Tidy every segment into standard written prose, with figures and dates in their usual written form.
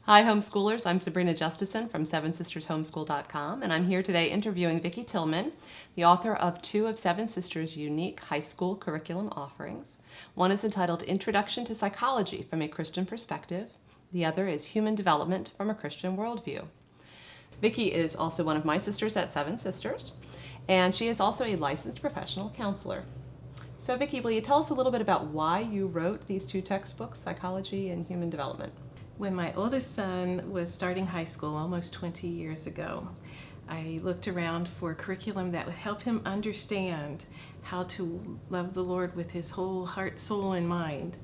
Hi, homeschoolers. I'm Sabrina Justison from SevenSistersHomeschool.com, and I'm here today interviewing Vicki Tillman, the author of two of Seven Sisters' unique high school curriculum offerings. One is entitled Introduction to Psychology from a Christian Perspective. The other is Human Development from a Christian Worldview. Vicki is also one of my sisters at Seven Sisters, and she is also a licensed professional counselor. So, Vicki, will you tell us a little bit about why you wrote these two textbooks, Psychology and Human Development? When my oldest son was starting high school almost 20 years ago, I looked around for a curriculum that would help him understand how to love the Lord with his whole heart, soul, and mind.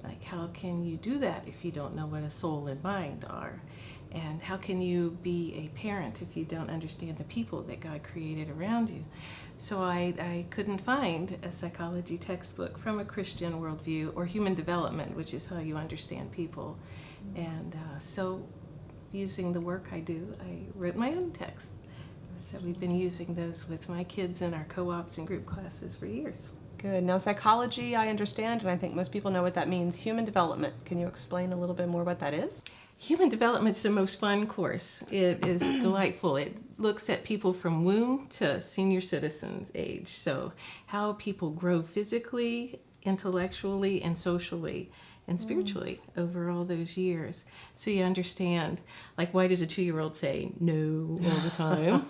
Like, how can you do that if you don't know what a soul and mind are? And how can you be a parent if you don't understand the people that God created around you? So I couldn't find a psychology textbook from a Christian worldview or human development, which is how you understand people. And so using the work I do, I wrote my own text. So we've been using those with my kids in our co-ops and group classes for years. Good. Now, psychology, I understand, and I think most people know what that means. Human development, can you explain a little bit more what that is? Human development's the most fun course. It is delightful. It looks at people from womb to senior citizens age. So how people grow physically, intellectually, and socially and spiritually over all those years. So you understand, like, why does a 2-year-old say no all the time?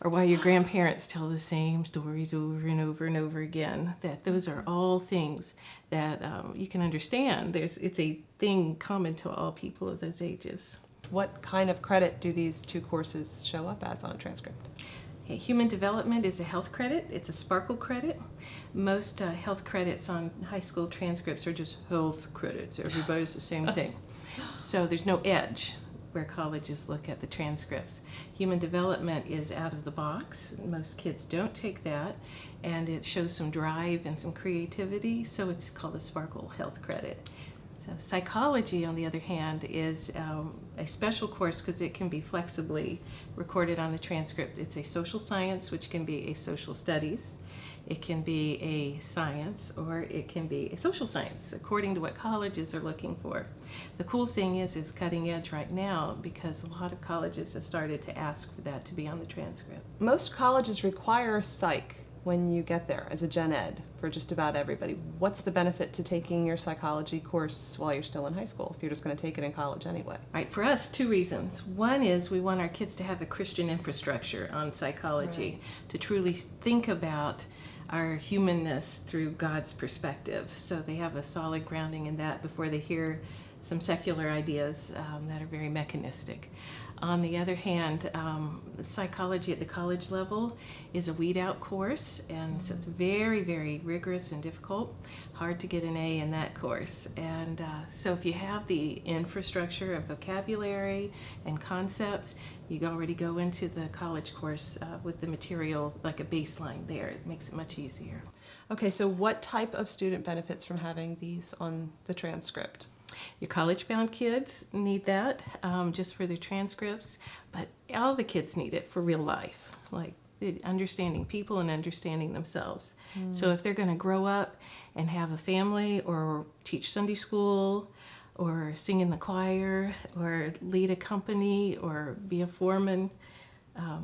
Or why your grandparents tell the same stories over and over and over again. That those are all things that you can understand. It's a thing common to all people of those ages. What kind of credit do these two courses show up as on a transcript? Okay, human development is a health credit. It's a Sparkle credit. Most health credits on high school transcripts are just health credits. Everybody's the same thing. So there's no edge where colleges look at the transcripts. Human development is out of the box. Most kids don't take that, and it shows some drive and some creativity, so it's called a Sparkle health credit. So psychology, on the other hand, is a special course because it can be flexibly recorded on the transcript. It's a social science, which can be a social studies. It can be a science, or it can be a social science, according to what colleges are looking for. The cool thing is cutting edge right now, because a lot of colleges have started to ask for that to be on the transcript. Most colleges require psych when you get there as a gen ed for just about everybody. What's the benefit to taking your psychology course while you're still in high school if you're just going to take it in college anyway? Right, for us, 2 reasons. One is we want our kids to have a Christian infrastructure on psychology, to truly think about our humanness through God's perspective. So they have a solid grounding in that before they hear some secular ideas that are very mechanistic. On the other hand, psychology at the college level is a weed-out course, and so it's very, very rigorous and difficult. Hard to get an A in that course. And so if you have the infrastructure of vocabulary and concepts, you already go into the college course with the material like a baseline there. It makes it much easier. Okay, so what type of student benefits from having these on the transcript? Your college-bound kids need that just for their transcripts, but all the kids need it for real life, like understanding people and understanding themselves. So if they're going to grow up and have a family, or teach Sunday school, or sing in the choir, or lead a company, or be a foreman,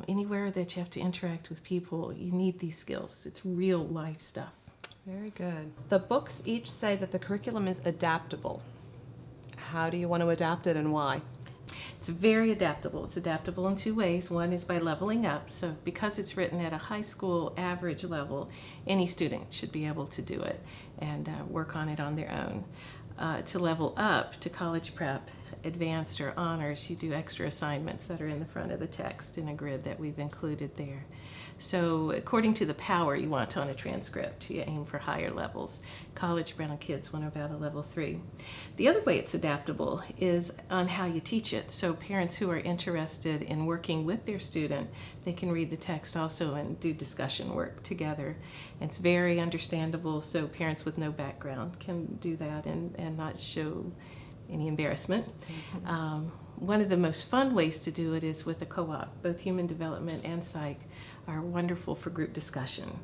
anywhere that you have to interact with people, you need these skills. It's real life stuff. Very good. The books each say that the curriculum is adaptable. How do you want to adapt it, and why? It's very adaptable. It's adaptable in 2 ways. One is by leveling up. So because it's written at a high school average level, any student should be able to do it and work on it on their own. To level up to college prep, advanced, or honors, you do extra assignments that are in the front of the text in a grid that we've included there. So according to the power you want on a transcript, you aim for higher levels. College-bound kids want about a level 3. The other way it's adaptable is on how you teach it. So parents who are interested in working with their student, they can read the text also and do discussion work together. And it's very understandable, so parents with no background can do that and not show any embarrassment. One of the most fun ways to do it is with a co-op. Both human development and psych are wonderful for group discussion.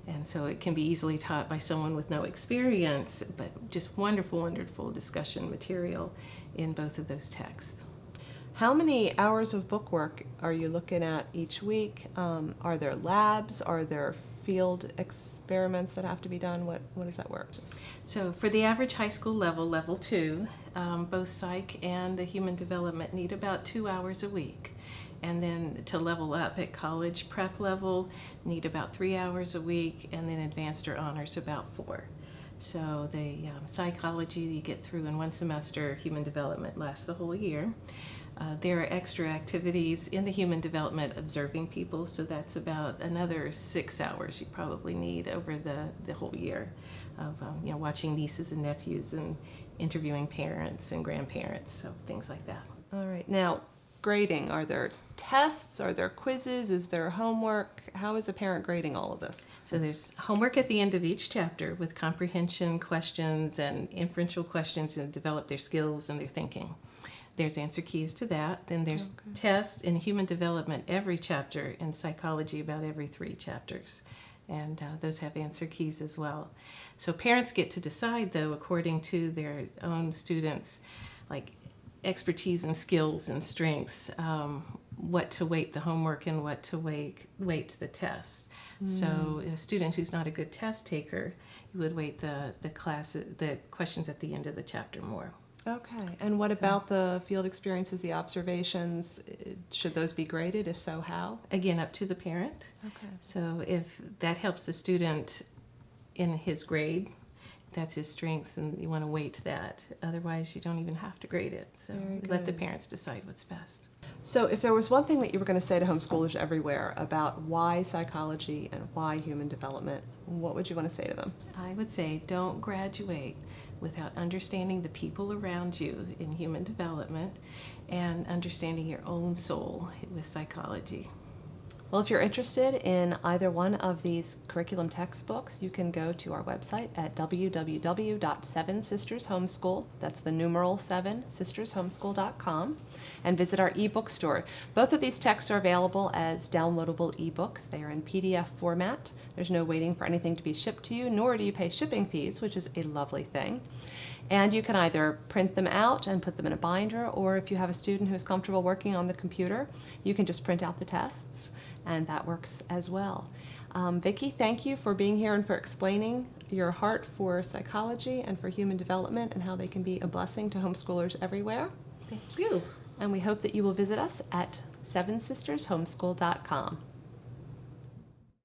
And so it can be easily taught by someone with no experience, but just wonderful, wonderful discussion material in both of those texts. How many hours of book work are you looking at each week? Are there labs? Are there field experiments that have to be done? What does that work? So for the average high school level, level 2, both psych and the human development need about 2 hours a week. And then to level up at college prep level, need about 3 hours a week, and then advanced or honors about 4. So the psychology you get through in one semester, human development lasts the whole year. There are extra activities in the human development observing people, so that's about another 6 hours you probably need over the whole year of watching nieces and nephews and interviewing parents and grandparents, so things like that. All right. Now, grading. Are there tests? Are there quizzes? Is there homework? How is a parent grading all of this? So there's homework at the end of each chapter with comprehension questions and inferential questions to develop their skills and their thinking. There's answer keys to that. Then there's tests in human development every chapter, in psychology about every 3 chapters. And those have answer keys as well. So parents get to decide, though, according to their own students' like expertise and skills and strengths, what to weight the homework and what to weight the tests. So a student who's not a good test taker, you would weight the questions at the end of the chapter more. Okay. And what about the field experiences, the observations? Should those be graded? If so, how? Again, up to the parent. Okay. So if that helps the student in his grade, that's his strengths, and you want to weight that. Otherwise, you don't even have to grade it. So let the parents decide what's best. So if there was one thing that you were going to say to homeschoolers everywhere about why psychology and why human development, what would you want to say to them? I would say don't graduate without understanding the people around you in human development and understanding your own soul with psychology. Well, if you're interested in either one of these curriculum textbooks, you can go to our website at www.7sistershomeschool, that's the numeral 7, sistershomeschool.com, and visit our ebook store. Both of these texts are available as downloadable ebooks. They are in PDF format. There's no waiting for anything to be shipped to you, nor do you pay shipping fees, which is a lovely thing. And you can either print them out and put them in a binder, or if you have a student who is comfortable working on the computer, you can just print out the tests, and that works as well. Vicki, thank you for being here and for explaining your heart for psychology and for human development and how they can be a blessing to homeschoolers everywhere. Thank you. And we hope that you will visit us at 7sistershomeschool.com.